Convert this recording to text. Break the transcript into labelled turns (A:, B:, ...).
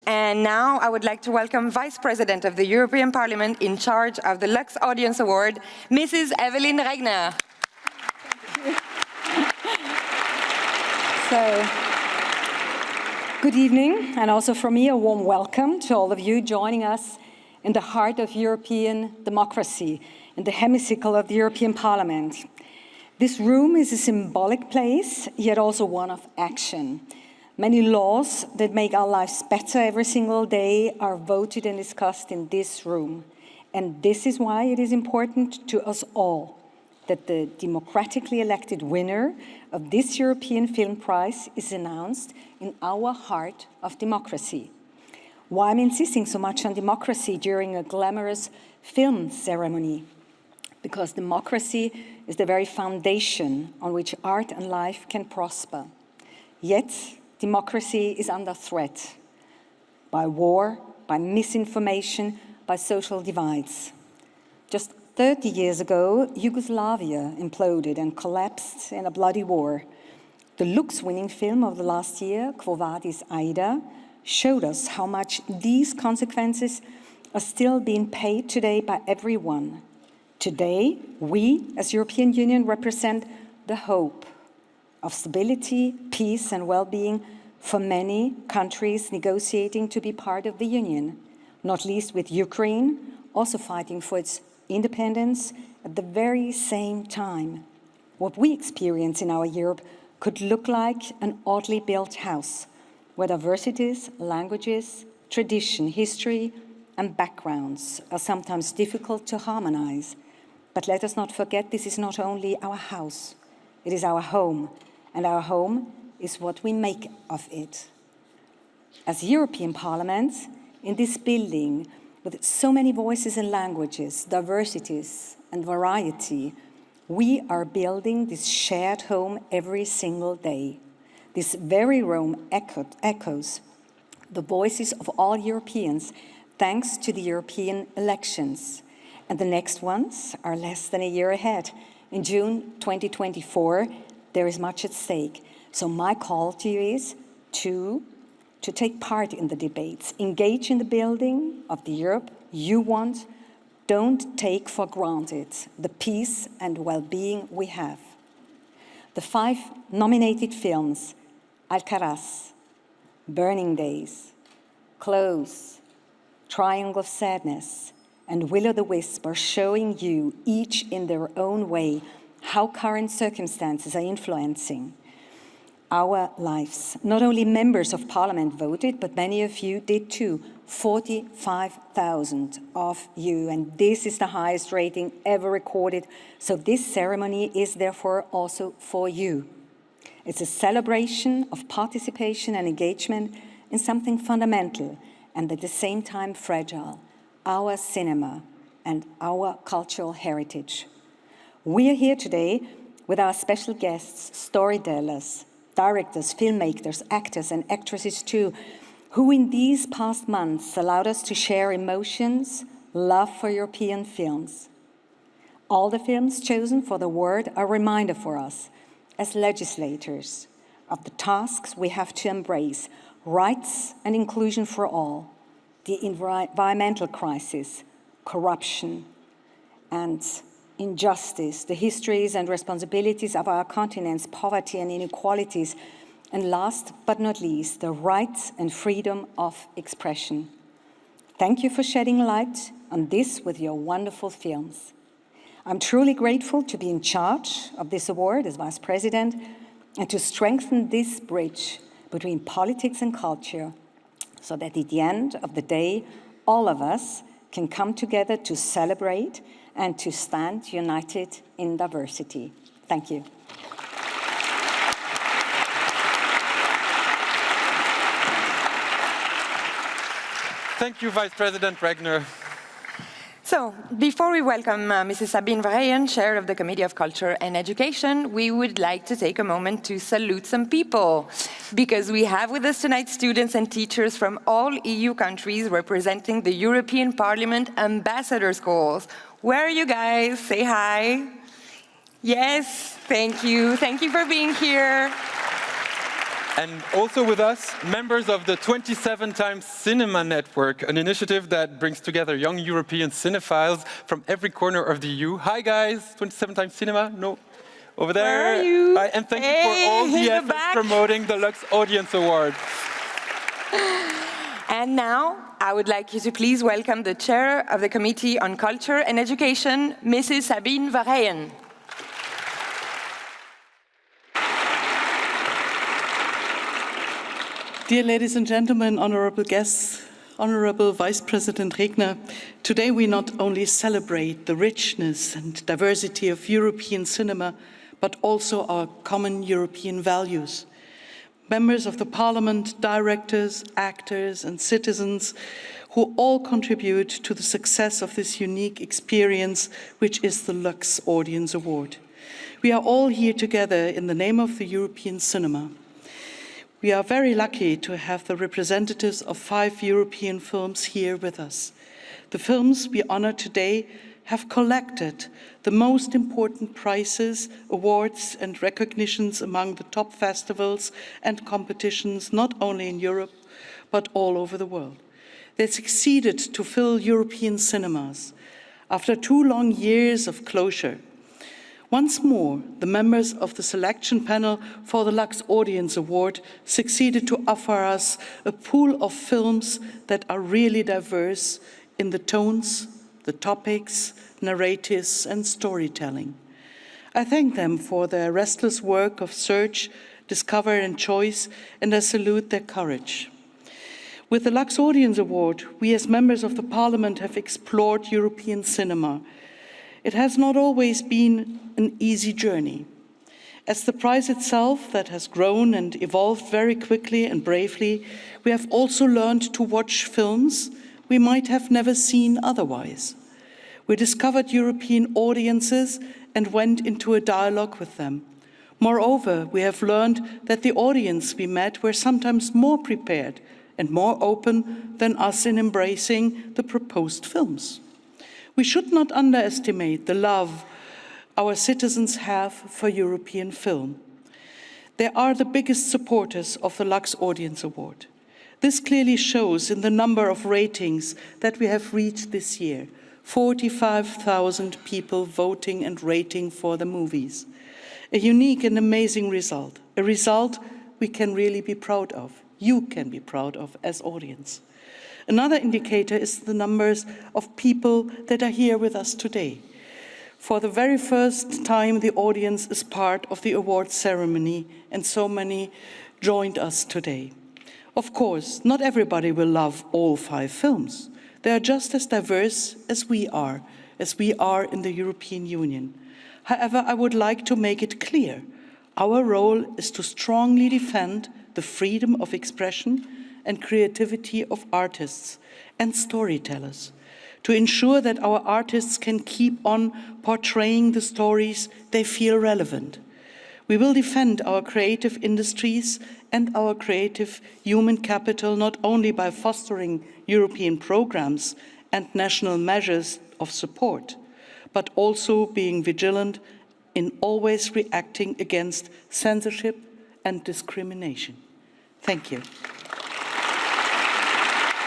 A: And now I would like to welcome Vice President of the European Parliament in charge of the LUX Audience Award, Mrs. Evelyn Regner.
B: So, good evening, and also from me a warm welcome to all of you joining us in the heart of European democracy, in the hemicycle of the European Parliament. This room is a symbolic place, yet also one of action. Many laws that make our lives better every single day are voted and discussed in this room. And this is why it is important to us all that the democratically elected winner of this European Film Prize is announced in our heart of democracy. Why I'm insisting so much on democracy during a glamorous film ceremony? Because democracy is the very foundation on which art and life can prosper. Yet, democracy is under threat by war, by misinformation, by social divides. Just 30 years ago, Yugoslavia imploded and collapsed in a bloody war. The LUX winning film of the last year, Quo Vadis Aida, showed us how much these consequences are still being paid today by everyone. Today, we as European Union represent the hope of stability, peace and well-being for many countries negotiating to be part of the Union, not least with Ukraine, also fighting for its independence at the very same time. What we experience in our Europe could look like an oddly built house, where diversities, languages, tradition, history and backgrounds are sometimes difficult to harmonize. But let us not forget, this is not only our house, it is our home, and our home is what we make of it. As European Parliament, in this building, with so many voices and languages, diversities and variety, we are building this shared home every single day. This very room echoes the voices of all Europeans thanks to the European elections. And the next ones are less than a year ahead. In June 2024, there is much at stake. So my call to you is to take part in the debates, engage in the building of the Europe you want. Don't take for granted the peace and well-being we have. The 5 nominated films, Alcaraz, Burning Days, Close, Triangle of Sadness, and Will-o'-the-Wisp are showing you, each in their own way, how current circumstances are influencing our lives. Not only members of Parliament voted, but many of you did too. 45,000 of you, and this is the highest rating ever recorded. So this ceremony is therefore also for you. It's a celebration of participation and engagement in something fundamental and at the same time fragile, our cinema and our cultural heritage. We are here today with our special guests, storytellers, directors, filmmakers, actors and actresses too, who in these past months allowed us to share emotions, love for European films. All the films chosen for the award are a reminder for us as legislators of the tasks we have to embrace: rights and inclusion for all, the environmental crisis, corruption and injustice, the histories and responsibilities of our continent's poverty and inequalities, and last but not least, the rights and freedom of expression. Thank you for shedding light on this with your wonderful films. I'm truly grateful to be in charge of this award as Vice President and to strengthen this bridge between politics and culture so that at the end of the day, all of us can come together to celebrate and to stand united in diversity. Thank you.
C: Thank you, Vice President Regner.
A: So, before we welcome Mrs. Sabine Verheyen, Chair of the Committee of Culture and Education, we would like to take a moment to salute some people, because we have with us tonight students and teachers from all EU countries representing the European Parliament Ambassador Schools. Where are you guys? Say hi. Yes, thank you. Thank you for being here.
C: And also with us, members of the 27 Times Cinema Network, an initiative that brings together young European cinephiles from every corner of the EU. Hi guys, 27 Times Cinema, no, over there.
A: Where are you?
C: Hi, and thank you for all the efforts promoting the LUX Audience Award.
A: And now, I would like you to please welcome the Chair of the Committee on Culture and Education, Mrs. Sabine Verheyen.
D: Dear ladies and gentlemen, honorable guests, Honorable Vice President Regner, today we not only celebrate the richness and diversity of European cinema, but also our common European values. Members of the Parliament, directors, actors and citizens who all contribute to the success of this unique experience, which is the LUX Audience Award. We are all here together in the name of the European cinema. We are very lucky to have the representatives of 5 European films here with us. The films we honor today have collected the most important prizes, awards and recognitions among the top festivals and competitions, not only in Europe, but all over the world. They succeeded to fill European cinemas after 2 long years of closure. Once more, the members of the selection panel for the LUX Audience Award succeeded to offer us a pool of films that are really diverse in the tones, the topics, narratives and storytelling. I thank them for their restless work of search, discover and choice, and I salute their courage. With the LUX Audience Award, we as members of the Parliament have explored European cinema. It has not always been an easy journey. As the prize itself that has grown and evolved very quickly and bravely, we have also learned to watch films we might have never seen otherwise. We discovered European audiences and went into a dialogue with them. Moreover, we have learned that the audience we met were sometimes more prepared and more open than us in embracing the proposed films. We should not underestimate the love our citizens have for European film. They are the biggest supporters of the LUX Audience Award. This clearly shows in the number of ratings that we have reached this year. 45,000 people voting and rating for the movies. A unique and amazing result. A result we can really be proud of. You can be proud of as audience. Another indicator is the numbers of people that are here with us today. For the very first time, the audience is part of the award ceremony, and so many joined us today. Of course, not everybody will love all 5 films. They are just as diverse as we are in the European Union. However, I would like to make it clear, our role is to strongly defend the freedom of expression and creativity of artists and storytellers, to ensure that our artists can keep on portraying the stories they feel relevant. We will defend our creative industries and our creative human capital not only by fostering European programs and national measures of support, but also being vigilant in always reacting against censorship and discrimination. Thank you.